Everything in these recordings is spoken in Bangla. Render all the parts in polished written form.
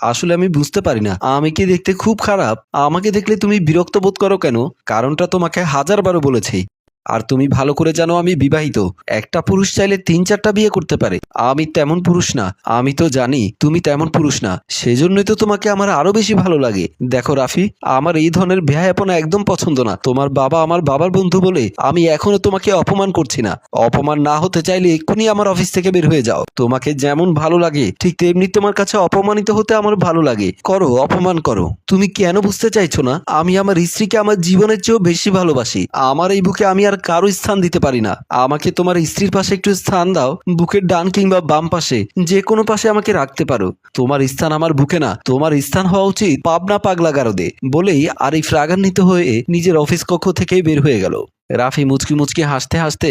আসলে আমি বুঝতে পারি না আমি কি দেখতে খুব খারাপ? আমাকে দেখলে তুমি বিরক্ত বোধ করো কেন? কারণটা তোমাকে হাজারবারও বলেছি। আর তুমি ভালো করে জানো আমি বিবাহিত। একটা পুরুষ চাইলে ৩-৪টা বিয়ে করতে পারে। আমি তেমন পুরুষ না। আমি তো জানি তুমি তেমন পুরুষ না। সেজন্যই তো তোমাকে আমার আরো বেশি ভালো লাগে। দেখো রাফি, আমার এই ধরনের বেহায়াপনা একদম পছন্দ না। তোমার বাবা আমার বাবার বন্ধু বলে আমি এখনো তোমাকে অপমান করছি না। অপমান না হতে চাইলে এক্ষুনি আমার অফিস থেকে বের হয়ে যাও। তোমাকে যেমন ভালো লাগে ঠিক তেমনি তোমার কাছে অপমানিত হতে আমার ভালো লাগে। করো, অপমান করো। তুমি কেন বুঝতে চাইছো না? আমি আমার স্ত্রীকে আমার জীবনের চেয়েও বেশি ভালোবাসি। আমার এই বুকে আমি আর কারো স্থান দিতে পারি না। আমাকে তোমার স্ত্রীর পাশে একটু স্থান দাও। বুকের ডান কিংবা বাম পাশে, যে কোনো পাশে আমাকে রাখতে পারো। তোমার স্থান আমার বুকে না, তোমার স্থান হওয়া উচিত পাবনা পাগলা গারদে। বলেই আরিফ রাগান্বিত হয়ে নিজের অফিস কক্ষ থেকেই বের হয়ে গেল। রাফি মুচকি মুচকি হাসতে হাসতে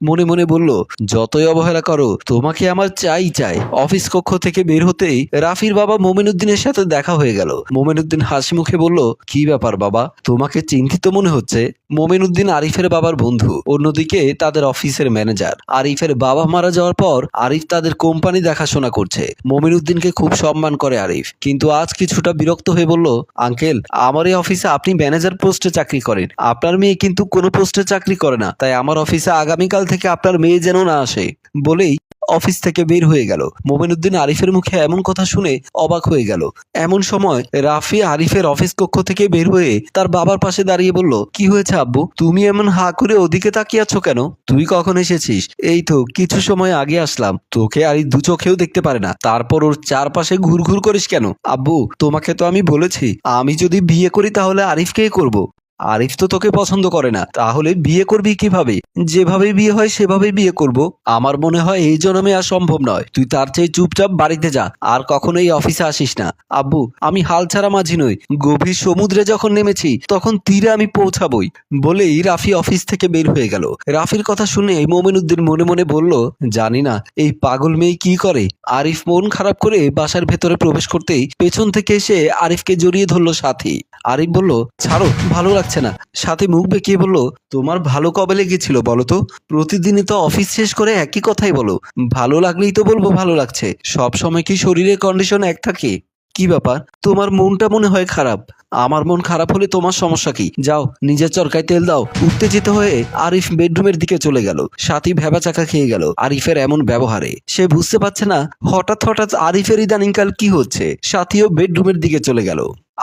মনে মনে বলল, যতই অবহেলা করো তোমাকে আমার চাই চাই। অফিস কক্ষ থেকে বের হতেই রাফির বাবা মোমিনুদ্দিনের সাথে দেখা হয়ে গেল। মোমিনুদ্দিন হাসি মুখে বলল, কি ব্যাপার বাবা, তোমাকে চিন্তিত মনে হচ্ছে? মোমিনুদ্দিন আরিফের বাবার বন্ধু, অন্যদিকে তাদের অফিসের ম্যানেজার। আরিফের বাবা মারা যাওয়ার পর আরিফ তাদের কোম্পানি দেখাশোনা করছে। মোমিনুদ্দিনকে খুব সম্মান করে আরিফ, কিন্তু আজ কিছুটা বিরক্ত হয়ে বলল, আঙ্কেল, আমার এই অফিসে আপনি ম্যানেজার পোস্টে চাকরি করেন, আপনার মেয়ে কিন্তু কোনো পোস্টে চাকরি করে না। তাই আমার অফিসে আগামীকাল থেকে আপনার মেয়ে যেন না আসে। বলেই অফিস থেকে বের হয়ে গেল। মোমিনুদ্দিন আরিফের মুখে এমন কথা শুনে অবাক হয়ে গেল। এমন সময় রাফি আরিফের অফিস কক্ষ থেকে বের হয়ে তার বাবার পাশে দাঁড়িয়ে বলল, কি হয়েছে আব্বু, তুমি এমন হা করে ওদিকে তাকিয়ে আছো কেন? তুই কখন এসেছিস? এই তো কিছু সময় আগে আসলাম। তোকে আর দু চোখেও দেখতে পারে না, তারপর ওর চারপাশে ঘুরঘুর করিস কেন? আব্বু, তোমাকে তো আমি বলেছি আমি যদি বিয়ে করি তাহলে আরিফকেই করব। আরিফ তো তোকে পছন্দ করে না, তাহলে বিয়ে করবি কিভাবে? যেভাবে বিয়ে হয় সেভাবে বিয়ে করব। আমার মনে হয় এই জন্মে আর সম্ভব নয়। তুই তার চেয়ে চুপচাপ বাড়িতে যা, আর কখনো এই অফিসে আসিস না। আব্বু, আমি হাল ছাড়া মাঝি নই। গভীর সমুদ্রে যখন নেমেছি তখন তীরে আমি পৌঁছাবই। বলেই রাফি অফিস থেকে বের হয়ে গেল। রাফির কথা শুনে মোমিনুদ্দিন মনে মনে বলল, জানি না এই পাগল মেয়ে কি করে। আরিফ মন খারাপ করে বাসার ভেতরে প্রবেশ করতেই পেছন থেকে এসে আরিফকে জড়িয়ে ধরলো সাথী। আরিফ বলল, ছাড়ো, ভালো লাগছে না। সাথী মুখ বেঁকিয়ে বলল, তোমার ভালো কবে লেগেছিল বলো তো? প্রতিদিনই তো অফিস শেষ করে একই কথাই বলো, ভালো লাগলেই তো বলবো ভালো লাগছে। সব সময় কি শরীরের কন্ডিশন এক থাকে? কি ব্যাপার, তোমার মনটা মনে হয় খারাপ? আমার মন খারাপ হলে তোমার সমস্যা কি? যাও নিজের চরকায় তেল দাও। উত্তেজিত হয়ে আরিফ বেডরুমের দিকে চলে গেল। সাথী ভ্যাবাচাকা খেয়ে গেল আরিফের এমন ব্যবহারে। সে বুঝতে পারছে না হঠাৎ হঠাৎ আরিফের ইদানিংকাল কি হচ্ছে। সাথীও বেডরুমের দিকে চলে গেল।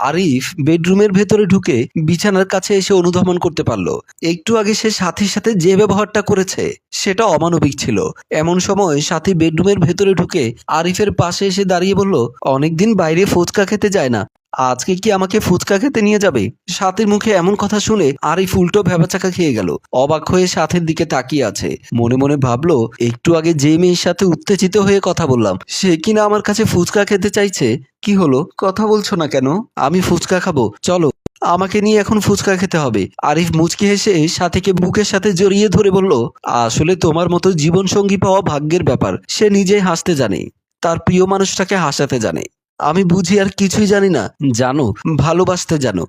আরিফ বেডরুমের ভেতরে ঢুকে বিছানার কাছে এসে অনুধাবন করতে পারলো, একটু আগে সে সাথীর সাথে যে ব্যবহারটা করেছে সেটা অমানবিক ছিল। এমন সময় সাথী বেডরুমের ভেতরে ঢুকে আরিফের পাশে এসে দাঁড়িয়ে বলল, অনেকদিন বাইরে ফুচকা খেতে যায় না, আজকে কি আমাকে ফুচকা খেতে নিয়ে যাবে? সাথীর মুখে এমন কথা শুনে আরিফ উল্টো ভ্যাবাচাকা খেয়ে গেল। অবাক হয়ে সাথীর দিকে তাকিয়ে আছে। মনে মনে ভাবলো, একটু আগে যে মেয়ের সাথে উত্তেজিত হয়ে কথা বললাম সে কিনা আমার কাছে ফুচকা খেতে চাইছে। কি হলো, কথা বলছো না কেন? আমি ফুচকা খাবো, চলো আমাকে নিয়ে এখন ফুচকা খেতে হবে। আরিফ মুচকি হেসে সাথীকে বুকের সাথে জড়িয়ে ধরে বলল, আসলে তোমার মতো জীবন সঙ্গী পাওয়া ভাগ্যের ব্যাপার। সে নিজেই হাসতে জানে, তার প্রিয় মানুষটাকে হাসাতে জানে। আমি বুঝি আর কিছুই জানি না। জানো, ভালোবাসতে জানো,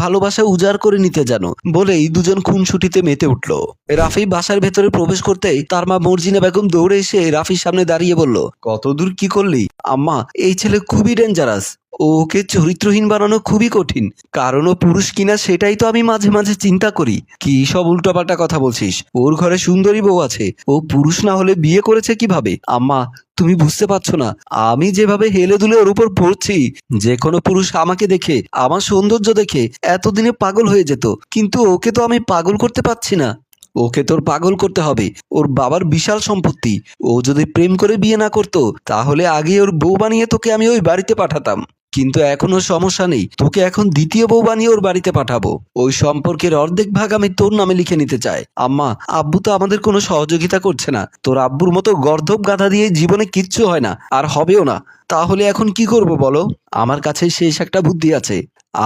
ভালোবাসা উজাড় করে নিতে জানো। বলেই দুজন খুনসুটিতে মেতে উঠল। রাফি বাসার ভেতরে প্রবেশ করতেই তার মা মর্জিনা বেগম দৌড়ে এসে রাফির সামনে দাঁড়িয়ে বলল, কত দূর কি করলি? আম্মা, এই ছেলে খুবই ডেঞ্জারাস। ওকে চরিত্রহীন বানানো খুবই কঠিন, কারণ ও পুরুষ কিনা সেটাই তো আমি মাঝে মাঝে চিন্তা করি। কি সব উল্টোপাল্টা কথা বলছিস? ওর ঘরে সুন্দরী বউ আছে, ও পুরুষ না হলে বিয়ে করেছে কিভাবে? আম্মা, তুমি বুঝতে পারছো না, আমি যেভাবে হেলে দুলে ওর উপর পড়ছি, যে কোনো পুরুষ আমাকে দেখে, আমার সৌন্দর্য দেখে এতদিনে পাগল হয়ে যেত, কিন্তু ওকে তো আমি পাগল করতে পারছি না। ওকে তোর পাগল করতে হবে। ওর বাবার বিশাল সম্পত্তি, ও যদি প্রেম করে বিয়ে না করতো তাহলে আগে ওর বউ বানিয়ে তোকে আমি ওই বাড়িতে পাঠাতাম। কিন্তু এখনো সমস্যা নেই, তোকে এখন দ্বিতীয় বউ বানিয়ে ওর বাড়িতে পাঠাবো। ওই সম্পর্কের অর্ধেক ভাগ আমি তোর নামে লিখে নিতে চাই। আম্মা, আব্বু তো আমাদের কোনো সহযোগিতা করছে না। তোর আব্বুর মতো গর্ধব গাধা দিয়ে জীবনে কিচ্ছু হয় না, আর হবেও না। তাহলে এখন কি করব বলো? আমার কাছে শেষ একটা বুদ্ধি আছে।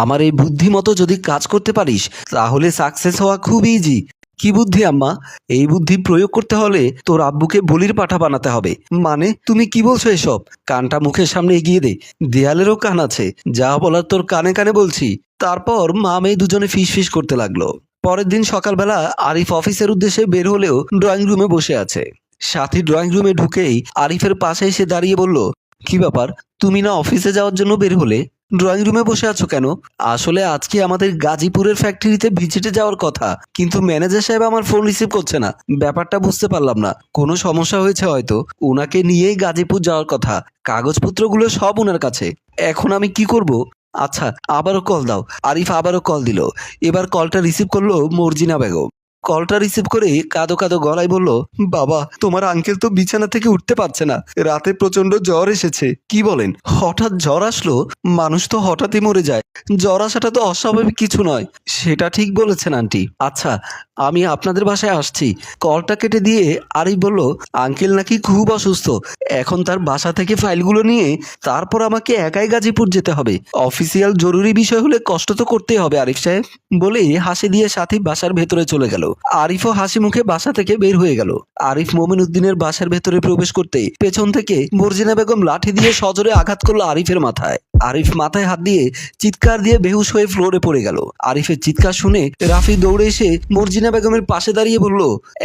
আমার এই বুদ্ধি মতো যদি কাজ করতে পারিস তাহলে সাকসেস হওয়া খুব ইজি। কি বুদ্ধি আম্মা? এই বুদ্ধি প্রয়োগ করতে হলে তোর আব্বুকে বলির পাঠা বানাতে হবে। মানে তুমি কি বলছো এসব? কানটা মুখের সামনে এগিয়ে দে, দেয়ালেরও কান আছে, যা বলার তোর কানে কানে বলছি। তারপর মা মেয়ে দুজনে ফিস ফিস করতে লাগলো। পরের দিন সকালবেলা আরিফ অফিসের উদ্দেশ্যে বের হলেও ড্রয়িং রুমে বসে আছে। সাথী ড্রয়িং রুমে ঢুকেই আরিফের পাশে এসে দাঁড়িয়ে বলল, কি ব্যাপার, তুমি না অফিসে যাওয়ার জন্য বের হলে, ড্রয়িং রুমে বসে আছো কেন? আসলে আজকে আমাদের গাজীপুরের ফ্যাক্টরিতে ভিজিটে যাওয়ার কথা, কিন্তু ম্যানেজার সাহেব আমার ফোন রিসিভ করছে না। ব্যাপারটা বুঝতে পারলাম না, কোনো সমস্যা হয়েছে হয়তো। ওনাকে নিয়েই গাজীপুর যাওয়ার কথা, কাগজপত্রগুলো সব ওনার কাছে। এখন আমি কি করব? আচ্ছা, আবারও কল দাও। আরিফ আবারও কল দিল। এবার কলটা রিসিভ করলো মর্জিনা বেগম। কলটা রিসিভ করে কাঁদো কাঁদো গলায় বলল, বাবা, তোমার আঙ্কেল তো বিছানা থেকে উঠতে পারছে না, রাতে প্রচন্ড জ্বর এসেছে। কি বলেন? হঠাৎ জ্বর আসলো? মানুষ তো হঠাৎই মরে যায়, জ্বর আসাটা তো অস্বাভাবিক কিছু নয়। সেটা ঠিক বলেছেন আন্টি। আচ্ছা, আমি আপনাদের বাসায় আসছি। কলটা কেটে দিয়ে আরিফ বলল, আঙ্কেল নাকি খুব অসুস্থ, এখন তার বাসা থেকে ফাইলগুলো নিয়ে তারপর আমাকে একাই গাজীপুর যেতে হবে। অফিসিয়াল জরুরি বিষয় হলে কষ্ট তো করতেই হবে আরিফ সাহেব। বলে হাসি দিয়ে সাথী বাসার ভেতরে চলে গেল। আরিফও হাসি মুখে বাসা থেকে বের হয়ে গেল। আরিফ মমিন উদ্দিনের বাসার ভেতরে প্রবেশ করতেই পেছন থেকে মর্জিনা বেগম লাঠি দিয়ে সজোরে আঘাত করলো আরিফের মাথায়। আরিফ মাথায় হাত দিয়ে চিৎকার দিয়ে বেহুশ হয়ে ফ্লোরে পড়ে গেল। আরিফের চিৎকার শুনে রাফি দৌড়ে এসে মর্জিনা বেগমের পাশে দাঁড়িয়ে বলল,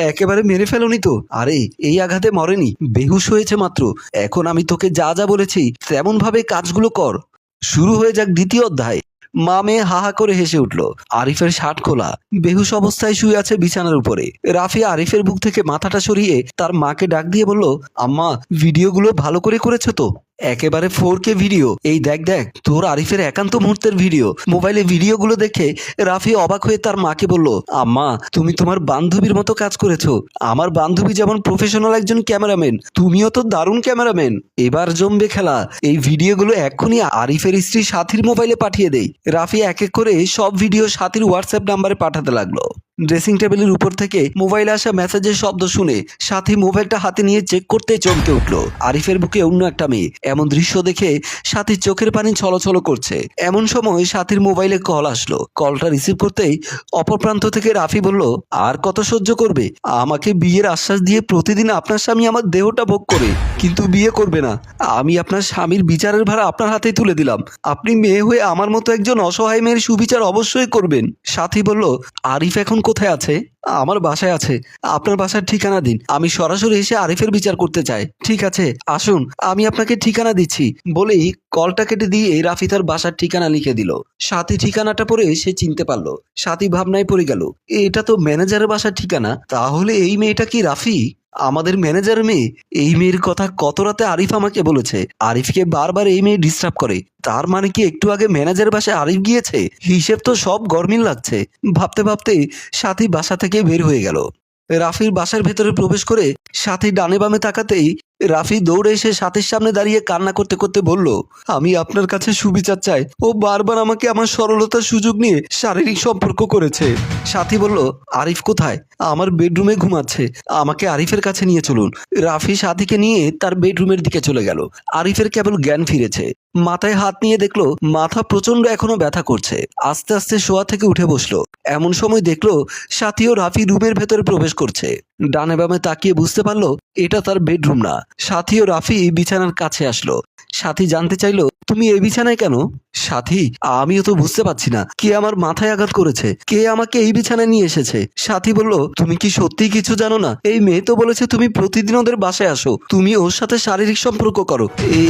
একেবারে মেরে ফেলোনি তো? আরে, এই আঘাতে মরেনি, বেহুশ হয়েছে মাত্র। এখন আমি তোকে যা যা বলেছি তেমন ভাবে কাজগুলো কর। শুরু হয়ে যাক দ্বিতীয় অধ্যায়। মা মেয়ে হাহা করে হেসে উঠল। আরিফের শার্ট খোলা, বেহুশ অবস্থায় শুয়ে আছে বিছানার উপরে। রাফি আরিফের বুক থেকে মাথাটা সরিয়ে তার মাকে ডাক দিয়ে বলল, আম্মা, ভিডিওগুলো ভালো করে করেছো তো? একেবারে 4K ভিডিও। এই দেখ দেখ, তোর আরিফের একান্ত মুহূর্তের ভিডিও। মোবাইলে ভিডিওগুলো দেখে রাফি অবাক হয়ে তার মাকে বলল, আম্মা, তুমি তোমার বান্ধবীর মতো কাজ করেছো। আমার বান্ধবী যেমন প্রফেশনাল একজন ক্যামেরাম্যান, তুমিও তো দারুণ ক্যামেরাম্যান। এবার জমবে খেলা। এই ভিডিওগুলো এক্ষুনি আরিফের স্ত্রী সাথীর মোবাইলে পাঠিয়ে দেই। রাফি এক এক করে সব ভিডিও সাথীর হোয়াটসঅ্যাপ নাম্বারে পাঠাতে লাগলো। ড্রেসিং টেবিলের উপর থেকে মোবাইলে আসা মেসেজের শব্দ শুনে সাথী মোবাইলটা হাতে নিয়ে চেক করতে চমকে উঠলো। আরিফের বুকে অন্য একটা মেয়ে। এমন দৃশ্য দেখে সাথীর চোখের পানি ছলছল করছে। এমন সময় সাথীর মোবাইলে কল আসলো। কলটা রিসিভ করতেই অপর প্রান্ত থেকে রাফি বলল, আর কত সহ্য করবে? আমাকে বিয়ের আশ্বাস দিয়ে প্রতিদিন আপনার স্বামী আমার দেহটা ভোগ করে, কিন্তু বিয়ে করবে না। আমি আপনার স্বামীর বিচারের ভার আপনার হাতেই তুলে দিলাম। আপনি মেয়ে হয়ে আমার মতো একজন অসহায় মেয়ের সুবিচার অবশ্যই করবেন। সাথী বলল, আরিফ এখন কোথায় আছে? আমার বাসায় আছে। আপনার বাসার ঠিকানা দিন, আমি সরাসরি এসে আরিফের বিচার করতে চাই। ঠিক আছে, আসুন, আমি আপনাকে ঠিকানা দিচ্ছি। বলেই কলটা কেটে দিয়ে রাফি তার বাসার ঠিকানা লিখে দিল। সাথী ঠিকানাটা পড়ে সে চিনতে পারলো। সাথী ভাবনায় পড়ে গেল, এটা তো ম্যানেজারের বাসার ঠিকানা। তাহলে এই মেয়েটা কি রাফি, আমাদের ম্যানেজার মেয়ে? এই মেয়ের কথা কত রাতে আরিফ আমাকে বলেছে। আরিফকে বারবার এই মেয়ে ডিস্টার্ব করে, তার মানে কি একটু আগে ম্যানেজার বাসায় আরিফ গিয়েছে? হিসেব তো সব গরমিল লাগছে। ভাবতে ভাবতে সাথী বাসা থেকে বের হয়ে গেল। রাফির বাসার ভেতরে প্রবেশ করে সাথী ডানে বামে তাকাতেই রাফি দৌড়ে এসে সাথীর সামনে দাঁড়িয়ে কান্না করতে করতে বলল, আমি আপনার কাছে সুবিচার চাই। ও বারবার আমাকে আমার সরলতার সুযোগ নিয়ে শারীরিক সম্পর্ক করেছে। সাথী বলল, আরিফ কোথায়? আমার বেডরুমে ঘুমাচ্ছে, আমাকে আরিফের কাছে নিয়ে চলুন। রাফি সাথীকে নিয়ে তার বেডরুমের দিকে চলে গেল। আরিফের কেবল জ্ঞান ফিরেছে। মাথায় হাত নিয়ে দেখলো মাথা প্রচন্ড এখনো ব্যথা করছে। আস্তে আস্তে শোয়া থেকে উঠে বসলো। এমন সময় দেখলো সাথী ও রাফি রুমের ভেতরে প্রবেশ করছে। ডানে বামে তাকিয়ে বুঝতে পারলো এটা তার বেডরুম না। সাথী ও রাফি বিছানার কাছে আসলো। সাথী জানতে চাইলো, তুমি এই বিছানায় কেন? সাথী, আমিও তো বুঝতে পারছি না কে আমার মাথায় আঘাত করেছে, কে আমাকে এই বিছানায় নিয়ে এসেছে। সাথী বলল, তুমি কি সত্যিই কিছু জানো না? এই মেয়ে তো বলেছে তুমি প্রতিদিন ওদের বাসায় আসো, তুমি ওর সাথে শারীরিক সম্পর্ক করো।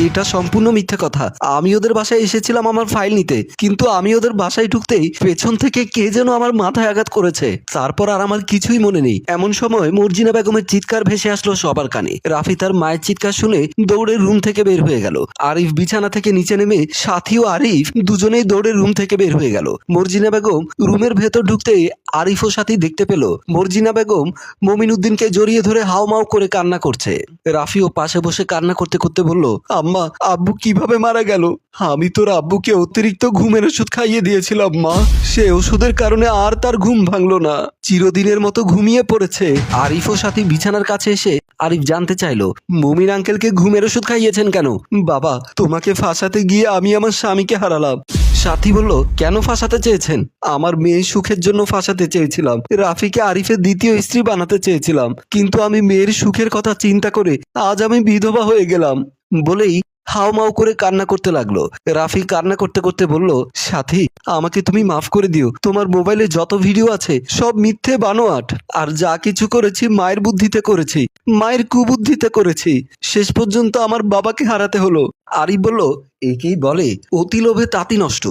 এটা সম্পূর্ণ মিথ্যে কথা। আমি ওদের বাসায় এসেছিলাম আমার ফাইল নিতে, কিন্তু আমি ওদের বাসায় ঢুকতেই পেছন থেকে কে যেন আমার মাথায় আঘাত করেছে। তারপর আর আমার কিছুই মনে নেই। এমন সময় মর্জিনা বেগমের চিৎকার ভেসে আসলো সবার কানে। রাফি তার মায়ের চিৎকার শুনে দৌড়ে রুম থেকে বের হয়ে গেল। আরিফ বিছানা থেকে নিচে নেমে সাথী ও আরিফ দুজনেই দৌড়ে রুম থেকে বের হয়ে গেল। মর্জিনা বেগম রুমের ভেতর ঢুকতেই আরিফ ও সাথী দেখতে পেল মর্জিনা বেগম মমিন উদ্দিনকে জড়িয়ে ধরে হাউমাউ করে কান্না করছে। রাফিও পাশে বসে কান্না করতে করতে বলল, আম্মা, আব্বু কিভাবে মারা গেল? আমি তোর আব্বুকে অতিরিক্ত ঘুমের ওষুধ খাইয়ে দিয়েছিলাম মা। সে ওষুধের কারণে আর তার ঘুম ভাঙলো না, চিরদিনের মতো ঘুমিয়ে পড়েছে। আরিফ ও সাথী বিছানার কাছে এসে আরিফ জানতে চাইলো, মুমিন আঙ্কেলকে ঘুমের ওষুধ খাইয়েছেন কেন? বাবা, তোমাকে ফাঁসাতে গিয়ে আমি আমার স্বামীকে হারালাম। সাথী বলল, কেন ফাঁসাতে চেয়েছেন? আমার মেয়ের সুখের জন্য ফাঁসাতে চেয়েছিলাম। রাফিকে আরিফের দ্বিতীয় স্ত্রী বানাতে চেয়েছিলাম, কিন্তু আমি মেয়ের সুখের কথা চিন্তা করে আজ আমি বিধবা হয়ে গেলাম। বলেই হাউমাউ করে কান্না করতে লাগলো। রাফি কান্না করতে করতে বলল, সাথী, আমাকে তুমি মাফ করে দিও। তোমার মোবাইলে যত ভিডিও আছে সব মিথ্যে বানোয়াট, আর যা কিছু করেছি মায়ের বুদ্ধিতে করেছি। মায়ের কুবুদ্ধিতে করেছি, শেষ পর্যন্ত আমার বাবাকে হারাতে হলো। আরিফ বলল, একেই বলে অতি লোভে তাঁতি নষ্ট।